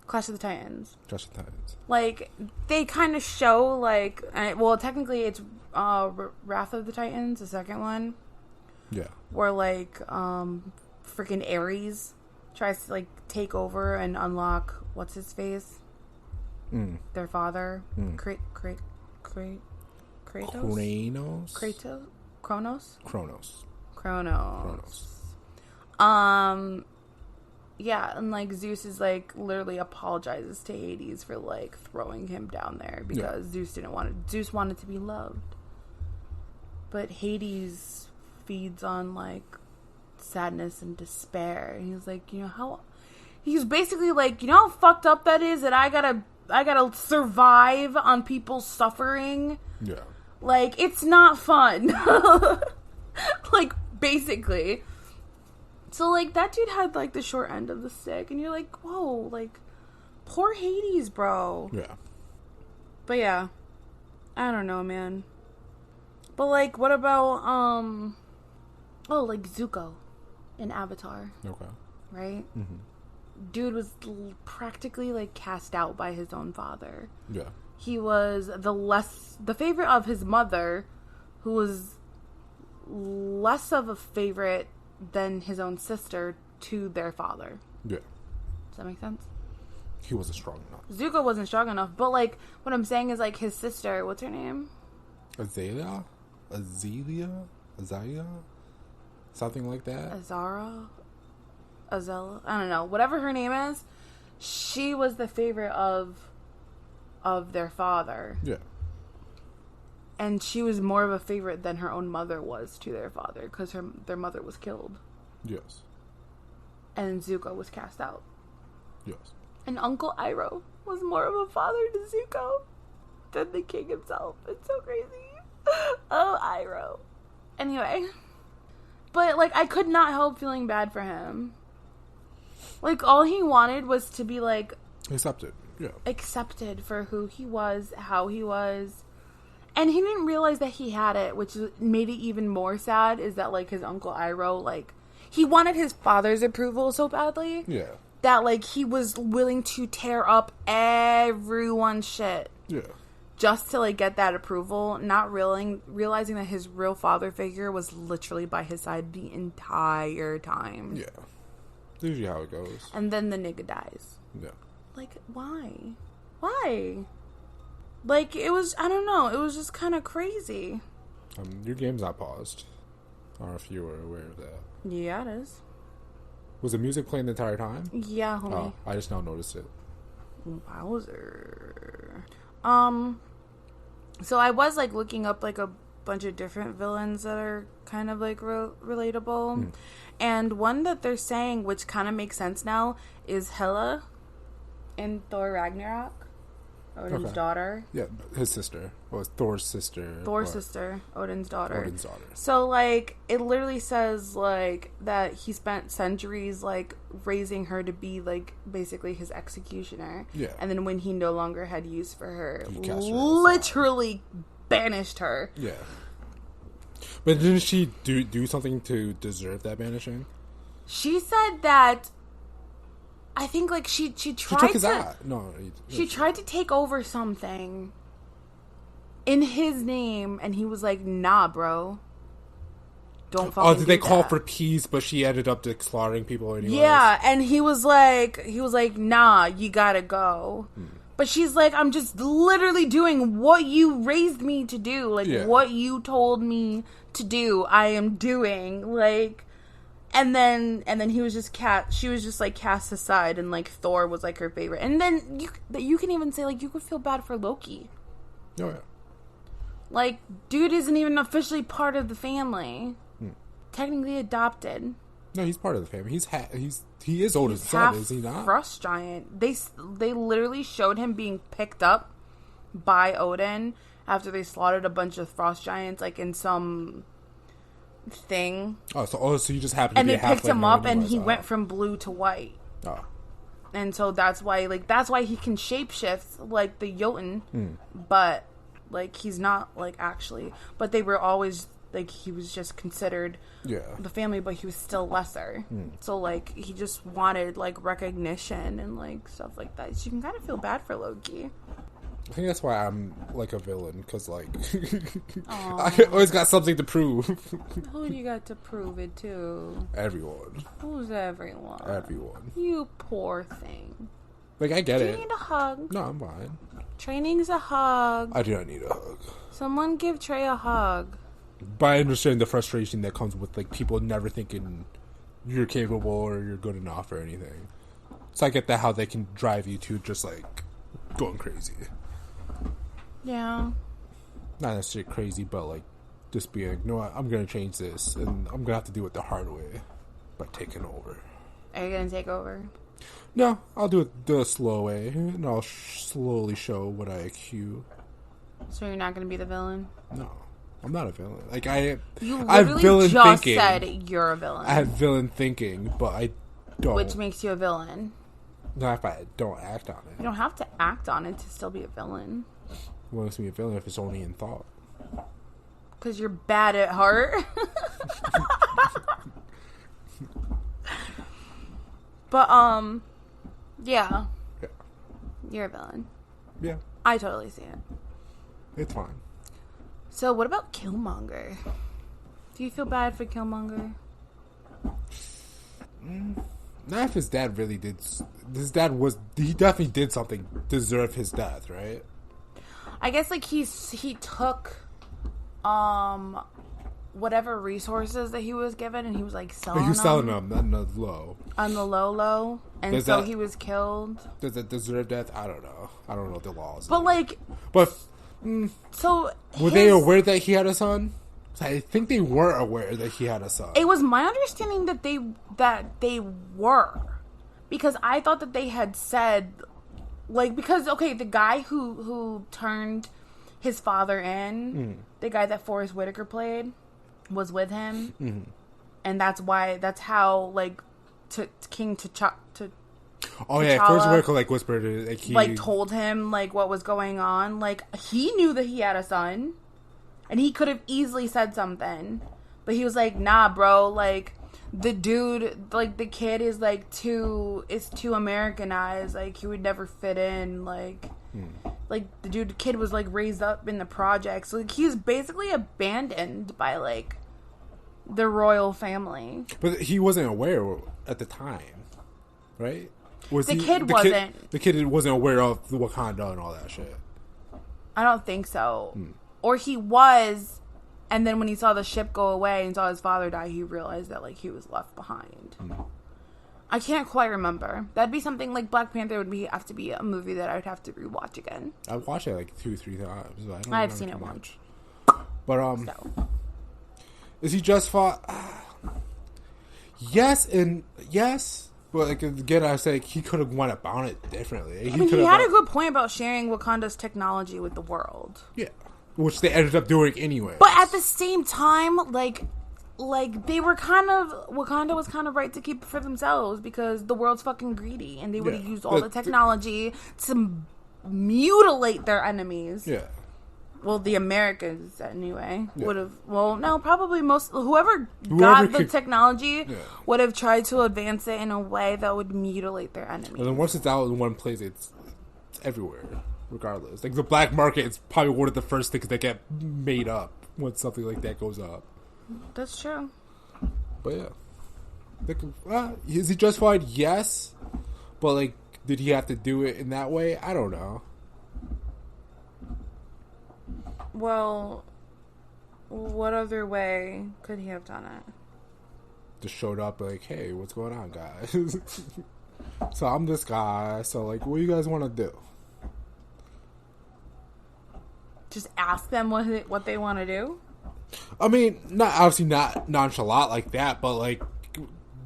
Clash of the Titans. Clash of the Titans. Like, they kind of show, like... Well, technically, it's Wrath of the Titans, the second one. Yeah. Where, like, freaking Ares tries to, like, take over and unlock... What's his face? Their father. Kratos? Kronos. Yeah, and like Zeus is like literally apologizes to Hades for like throwing him down there because Zeus wanted to be loved. But Hades feeds on like sadness and despair. And he's like, he's basically like, how fucked up that is that I gotta survive on people's suffering. Yeah. Like, it's not fun. Like, basically. So, like, that dude had, like, the short end of the stick. And you're like, whoa, like, poor Hades, bro. Yeah. But, yeah. I don't know, man. But, like, what about, like, Zuko in Avatar. Okay. Right? Mm-hmm. Dude was practically, like, cast out by his own father. Yeah. He was the favorite of his mother, who was less of a favorite than his own sister to their father. Yeah. Does that make sense? He wasn't strong enough. Zuko wasn't strong enough, but like what I'm saying is like his sister, what's her name? Azalea? Something like that? Azella? I don't know. Whatever her name is, she was the favorite of their father. Yeah. And she was more of a favorite than her own mother was to their father because their mother was killed. Yes. And Zuko was cast out. Yes. And Uncle Iroh was more of a father to Zuko than the king himself. It's so crazy. Oh, Iroh. Anyway. But, like, I could not help feeling bad for him. Like, all he wanted was to be, like... Accepted. Yeah. Accepted for who he was, how he was. And he didn't realize that he had it, which made it even more sad, is that, like, his Uncle Iroh, like... He wanted his father's approval so badly. Yeah. That, like, he was willing to tear up everyone's shit. Yeah. Just to, like, get that approval. Not realizing that his real father figure was literally by his side the entire time. Yeah. Usually how it goes. And then the nigga dies. Yeah. Like, why? Why? Like, it was, I don't know, it was just kind of crazy. Your game's not paused. I don't know if you were aware of that. Yeah, it is. Was the music playing the entire time? Yeah, homie. Oh, I just now noticed it. Wowzer. So I was, like, looking up, like, a bunch of different villains that are kind of, like, relatable. And one that they're saying, which kind of makes sense now, is Hela in Thor Ragnarok. Odin's daughter. Yeah, his sister. Well, Thor's sister. Sister. Odin's daughter. Odin's daughter. So, like, it literally says, like, that he spent centuries, like, raising her to be, like, basically his executioner. Yeah. And then when he no longer had use for her, He cast her literally banished her. Yeah. But didn't she do something to deserve that banishing? She said that... I think, like, she tried She took his eye. No. She tried to take over something in his name, and he was like, nah, bro. Don't fucking did they call that. for peace, but she ended up slaughtering people anyways? Yeah, and he was like, nah, you gotta go. But she's like, I'm just literally doing what you raised me to do. Like, what you told me to do, I am doing. Like... And then he was just she was just, like, cast aside, and, like, Thor was, like, her favorite. And then you can even say, like, you could feel bad for Loki. Oh, yeah. Like, dude isn't even officially part of the family. Technically adopted. No, he's part of the family. He is Odin's son, is he not? Frost giant. They literally showed him being picked up by Odin after they slaughtered a bunch of frost giants, like, in some... thing. So you just happened to be a halfling. And they picked him up, and he went from blue to white. Oh. And so that's why he can shapeshift like the Jotun, but like he's not like actually, but they were always like he was just considered the family, but he was still lesser. So like he just wanted like recognition and like stuff like that. So you can kind of feel bad for Loki. I think that's why I'm like a villain, because like I always got something to prove. Who you got to prove it to? Everyone. Who's everyone? Everyone. You poor thing. Like, I get it. Do you need a hug? No, I'm fine. Trey needs a hug. I do not need a hug. Someone give Trey a hug. But I understand the frustration that comes with like people never thinking you're capable or you're good enough or anything. So I get that, how they can drive you to just like going crazy. Yeah. Not necessarily crazy, but like just being like, you know what, I'm gonna change this and I'm gonna have to do it the hard way by taking over. Are you gonna take over? No, I'll do it the slow way, and I'll slowly show what I accuse. So you're not gonna be the villain? No, I'm not a villain. Like you I have villain just thinking. said you're a villain. I have villain thinking, but I don't. Which makes you a villain. Not if I don't act on it. You don't have to act on it to still be a villain. What makes me a villain if it's only in thought? Because you're bad at heart. But, yeah. You're a villain. Yeah. I totally see it. It's fine. So, what about Killmonger? Do you feel bad for Killmonger? Not if his dad really did. His dad he definitely did something to deserve his death, right? I guess, like, he took, whatever resources that he was given, and he was, like, selling them. He was selling them on the low. On the low. And Does so that, he was killed. Does it deserve death? I don't know. I don't know the laws. But, like... But... So... Were they aware that he had a son? I think they were aware that he had a son. It was my understanding that they were. Because I thought that they had said... Like, because, okay, the guy who turned his father in, the guy that Forrest Whitaker played, was with him. Mm-hmm. And that's how, like, King T'Challa... Oh, yeah, Forrest Whitaker, like, whispered... Like, he... like, told him, like, what was going on. Like, he knew that he had a son. And he could have easily said something. But he was like, nah, bro, like... The dude, like, the kid is, like, too Americanized. Like, he would never fit in. Like, the kid was, like, raised up in the projects. So, like, he was basically abandoned by, like, the royal family. But he wasn't aware at the time, right? The kid wasn't. The kid wasn't aware of the Wakanda and all that shit. I don't think so. Or he was... And then when he saw the ship go away and saw his father die, he realized that, like, he was left behind. I can't quite remember. That'd be something like Black Panther would have to be a movie that I would have to rewatch again. I've watched it like 2-3 times. I've seen it once. But, is he just fought? Yes and yes. But, like, again, I say he could have went about it differently. He had a good point about sharing Wakanda's technology with the world. Yeah. Which they ended up doing anyway. But at the same time, like they were Wakanda was kind of right to keep it for themselves because the world's fucking greedy and they would have used all the technology to mutilate their enemies. Yeah. Well, the Americans anyway would have. Well, no, probably whoever got the technology would have tried to advance it in a way that would mutilate their enemies. And then once it's out in one place, it's everywhere. Regardless, like the black market is probably one of the first things that get made up when something like that goes up. That's true. But yeah, is he justified? Yes, but like, did he have to do it in that way? I don't know. Well, what other way could he have done it? Just showed up like, hey, what's going on, guys? So I'm this guy. So like, what do you guys want to do? Just ask them what they want to do? I mean, obviously not nonchalant like that, but like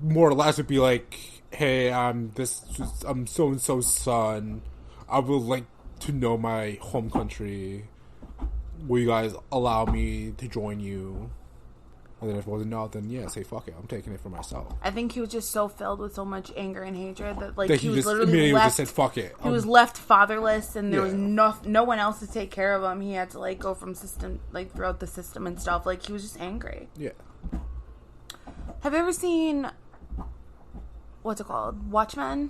more or less would be like, hey, I'm so-and-so's son. I would like to know my home country. Will you guys allow me to join you? And then if it wasn't no, then yeah, say fuck it. I'm taking it for myself. I think he was just so filled with so much anger and hatred that like That he was just literally immediately left. just said fuck it. He was left fatherless, and there was no one else to take care of him. He had to like go from system like throughout the system and stuff. Like he was just angry. Yeah. Have you ever seen what's it called? Watchmen?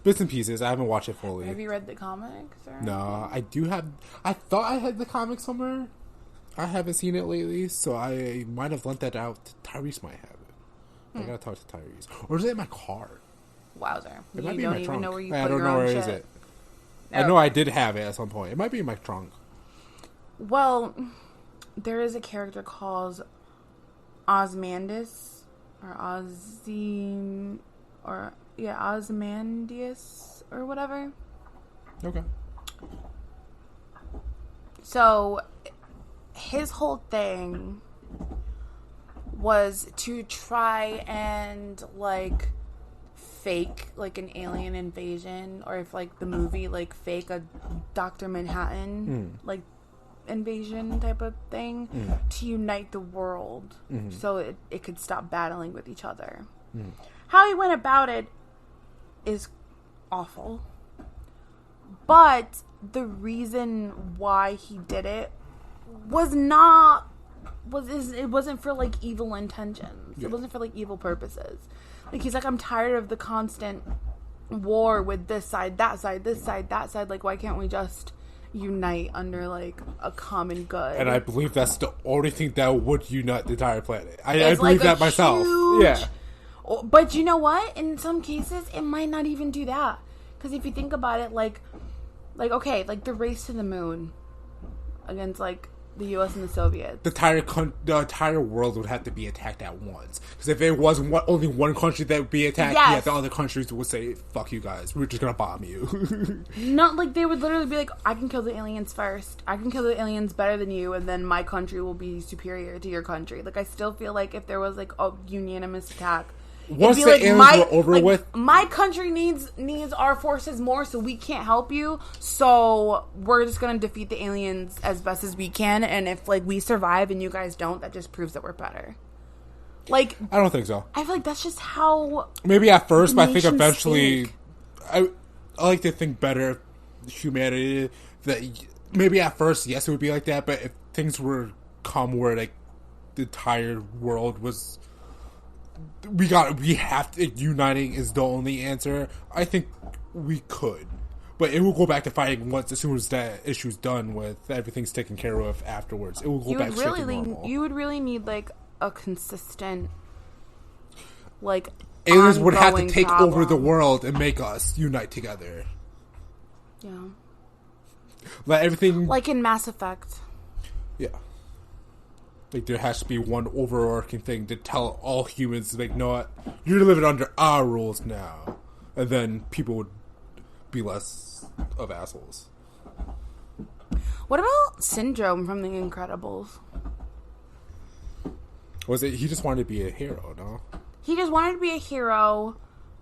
Bits and pieces. I haven't watched it fully. Have you read the comics? Or No, I do have. I thought I had the comic somewhere. I haven't seen it lately, so I might have lent that out. Tyrese might have it. I gotta talk to Tyrese. Or is it in my car? Wowzer. It You might be in don't my even trunk. know where you I put don't your know own where shit. is it. Oh. I know I did have it at some point. It might be in my trunk. Well, there is a character called Osmandus or Ozymandias or whatever. Okay. So his whole thing was to try and like fake like an alien invasion, or if like the movie like fake a Dr. Manhattan like invasion type of thing to unite the world so it could stop battling with each other. How he went about it is awful, but the reason why he did it it wasn't for like evil intentions. It wasn't for like evil purposes. Like he's like, I'm tired of the constant war with this side, that side, this side, that side. Like, why can't we just unite under like a common good? And I believe that's the only thing that would unite the entire planet. I It's believe like that myself. Yeah. But you know what? In some cases, it might not even do that. Because if you think about it, like okay, like the race to the moon against like the U.S. and the Soviets. The entire world would have to be attacked at once. Because if there was only one country that would be attacked, yeah, the other countries would say, fuck you guys, we're just going to bomb you. Not like they would literally be like, I can kill the aliens first. I can kill the aliens better than you, and then my country will be superior to your country. Like, I still feel like if there was like a unanimous attack, once the like aliens were over with, my country needs our forces more, so we can't help you. So we're just gonna defeat the aliens as best as we can, and if like we survive and you guys don't, that just proves that we're better. Like, I don't think so. I feel like that's just how. Maybe at first, but I think nations eventually, think. I like to think better of humanity. That maybe at first, yes, it would be like that, but if things were come where like the entire world was. We have to, uniting is the only answer. I think we could. But it will go back to fighting as soon as that issue's done with, everything's taken care of afterwards. It will go back straight to normal. You would really need, like, a consistent, like, aliens would have to take problem. over the world and make us unite together. Yeah. Let everything... Like in Mass Effect. Yeah. Like, there has to be one overarching thing to tell all humans, like, know what? You're living under our rules now. And then people would be less of assholes. What about Syndrome from The Incredibles? Was it, he just wanted to be a hero, no? He just wanted to be a hero,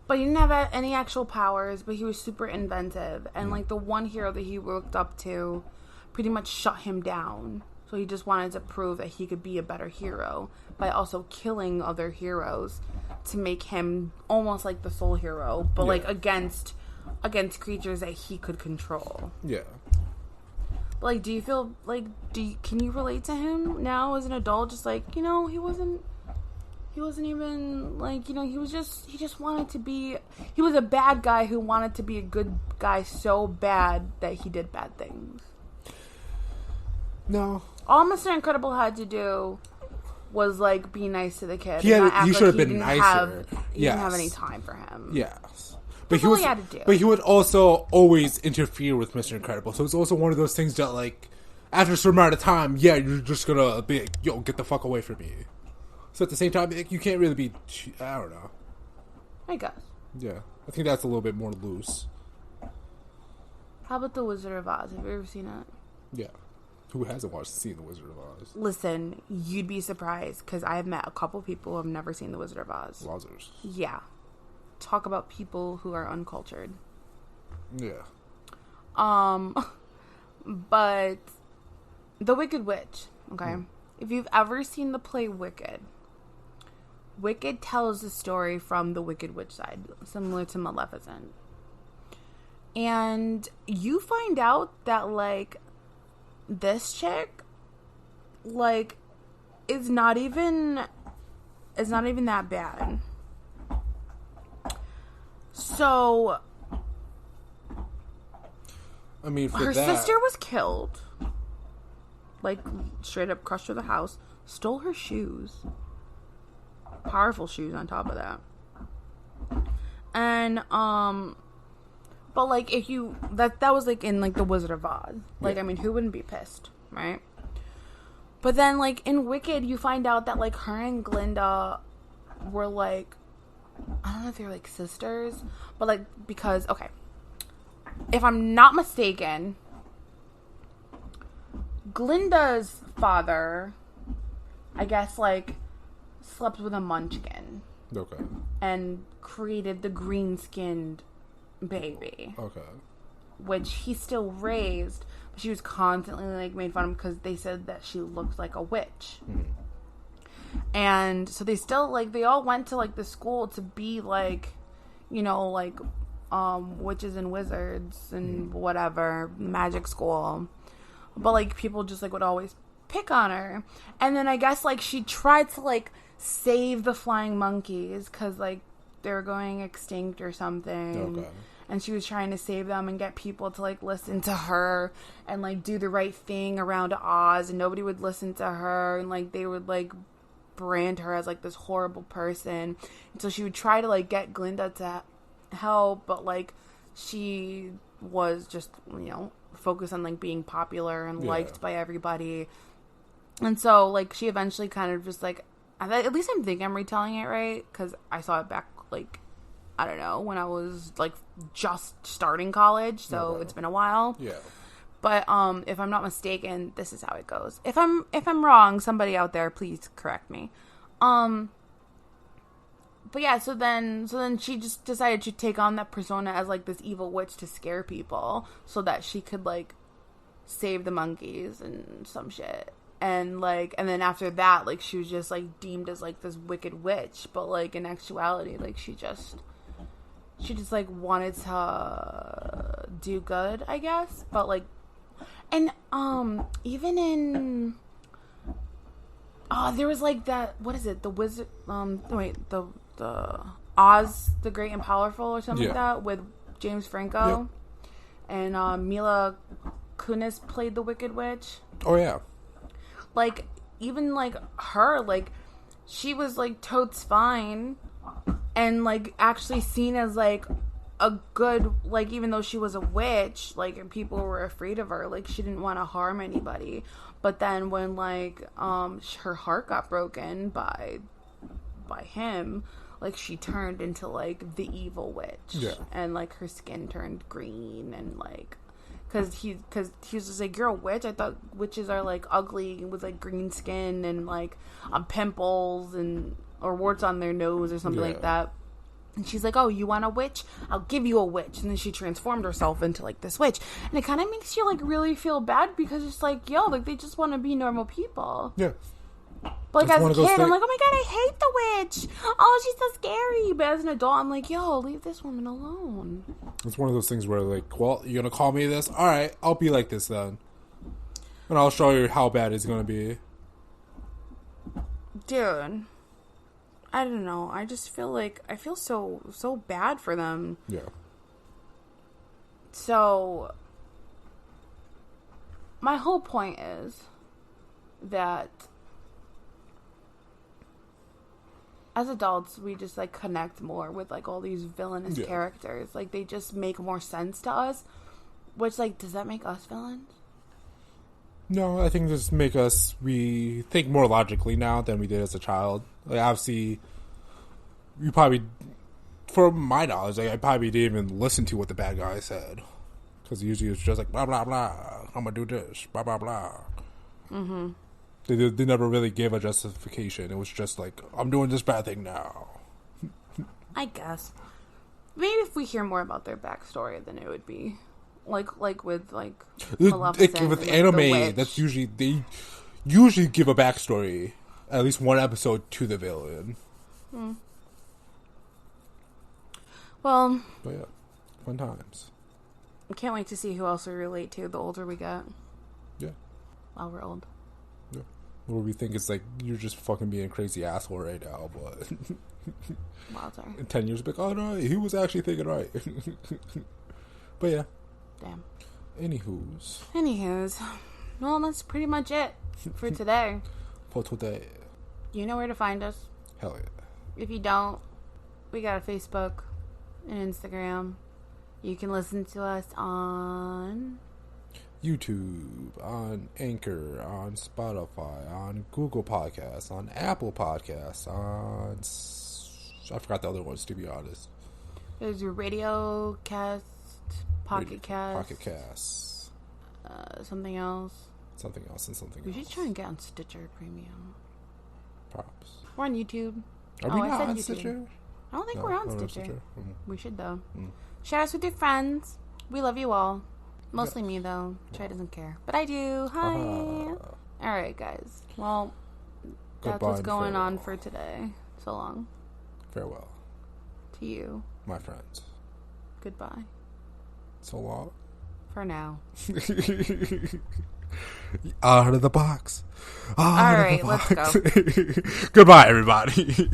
but he didn't have any actual powers, but he was super inventive. And, like, the one hero that he looked up to pretty much shut him down. So he just wanted to prove that he could be a better hero by also killing other heroes to make him almost like the sole hero, but like against creatures that he could control. Yeah. But like, do you feel like can you relate to him now as an adult? Just like, you know, he wasn't even like, you know, he just wanted to be. He was a bad guy who wanted to be a good guy so bad that he did bad things. No. All Mr. Incredible had to do was, like, be nice to the kid. He should have been nicer. He didn't have any time for him. Yes. That's all he had to do. But he would also always interfere with Mr. Incredible. So it's also one of those things that, like, after a certain amount of time, yeah, you're just gonna be like, yo, get the fuck away from me. So at the same time, you can't really be, I don't know. I guess. Yeah. I think that's a little bit more loose. How about The Wizard of Oz? Have you ever seen it? Yeah. Who hasn't seen The Wizard of Oz? Listen, you'd be surprised, because I have met a couple people who have never seen The Wizard of Oz. Wowzers. Yeah. Talk about people who are uncultured. Yeah. But The Wicked Witch, okay? if you've ever seen the play Wicked, Wicked tells the story from the Wicked Witch side, similar to Maleficent. And you find out that, like, this chick, like, is not even that bad. So, I mean, her sister was killed. Like, straight up crushed her the house. Stole her shoes. Powerful shoes on top of that. And, but, like, if you... That was, like, in, like, The Wizard of Oz. Like, yeah. I mean, who wouldn't be pissed, right? But then, like, in Wicked, you find out that, like, her and Glinda were, like... I don't know if they're, like, sisters. But, like, because... Okay. If I'm not mistaken... Glinda's father... I guess, like... slept with a munchkin. Okay. And created the green-skinned baby. Okay. Which he still raised, but she was constantly, like, made fun of because they said that she looked like a witch. Mm-hmm. And so they still, like, they all went to, like, the school to be, like, you know, like, witches and wizards and whatever, magic school. But, like, people just, like, would always pick on her. And then I guess, like, she tried to, like, save the flying monkeys because, like, they were going extinct or something. Okay. And she was trying to save them and get people to, like, listen to her and, like, do the right thing around Oz. And nobody would listen to her. And, like, they would, like, brand her as, like, this horrible person. And so she would try to, like, get Glinda to help. But, like, she was just, you know, focused on, like, being popular and liked by everybody. And so, like, she eventually kind of just, like, at least I think I'm retelling it right. Because I saw it back, like... I don't know, when I was, like, just starting college, so It's been a while. Yeah. But, if I'm not mistaken, this is how it goes. If I'm wrong, somebody out there, please correct me. But yeah, so then she just decided to take on that persona as, like, this evil witch to scare people, so that she could, like, save the monkeys and some shit. And, like, and then after that, like, she was just, like, deemed as, like, this wicked witch, but, like, in actuality, like, she just, like, wanted to do good, I guess. But, like, and, even in, there was, like, that, what is it? The Wizard, the Oz, the Great and Powerful or something like that with James Franco. Yep. And, Mila Kunis played the Wicked Witch. Oh, yeah. Like, even, like, her, like, she was, like, totes fine. And, like, actually seen as, like, a good, like, even though she was a witch, like, and people were afraid of her, like, she didn't want to harm anybody. But then when, like, her heart got broken by him, like, she turned into, like, the evil witch. Yeah. And, like, her skin turned green and, like, because he was just like, you're a witch? I thought witches are, like, ugly with, like, green skin and, like, pimples and... or warts on their nose or something like that. And she's like, oh, you want a witch? I'll give you a witch. And then she transformed herself into, like, this witch. And it kind of makes you, like, really feel bad because it's like, yo, like, they just want to be normal people. Yeah. But, like, as a kid, I'm like, oh my god, I hate the witch. Oh, she's so scary. But as an adult, I'm like, yo, leave this woman alone. It's one of those things where, like, well, you're going to call me this? All right, I'll be like this then. And I'll show you how bad it's going to be. Dude. I don't know. I just feel like... I feel so bad for them. Yeah. So... my whole point is that as adults, we just, like, connect more with, like, all these villainous characters. Like, they just make more sense to us. Which, like, does that make us villains? No, I think just make us... we think more logically now than we did as a child. Like, obviously, you probably... for my knowledge, like, I probably didn't even listen to what the bad guy said. Because usually it's just like, blah, blah, blah. I'm going to do this. Blah, blah, blah. Mm-hmm. They never really gave a justification. It was just like, I'm doing this bad thing now. I guess. Maybe if we hear more about their backstory, then it would be... like with, like, Maleficent. With anime, that's usually... usually give a backstory, at least one episode, to the villain. Well, but yeah, fun times. I can't wait to see who else we relate to the older we get. Yeah. While we're old. Yeah. Where we think it's like, you're just fucking being a crazy asshole right now, but Wilder. in 10 years, like, oh no, he was actually thinking right. But yeah. Damn. Anywho's. Well, that's pretty much it for today. For today. You know where to find us. Hell yeah. If you don't, we got a Facebook and Instagram. You can listen to us on YouTube, on Anchor, on Spotify, on Google Podcasts, on Apple Podcasts, on... I forgot the other ones, to be honest. There's your Radio Cast, Pocket Cast. Something else. Something else. We should try and get on Stitcher Premium. Props. We're on YouTube. Are we not on YouTube? Stitcher? I don't think we're on Stitcher. Mm. We should, though. Share us with your friends. We love you all. Mostly me, though. Trey doesn't care. But I do. Hi. Alright, guys. Well, that's what's going on for today. So long. Farewell. To you. My friends. Goodbye. So long. For now. Out of the box. Alright, let's go. Goodbye, everybody.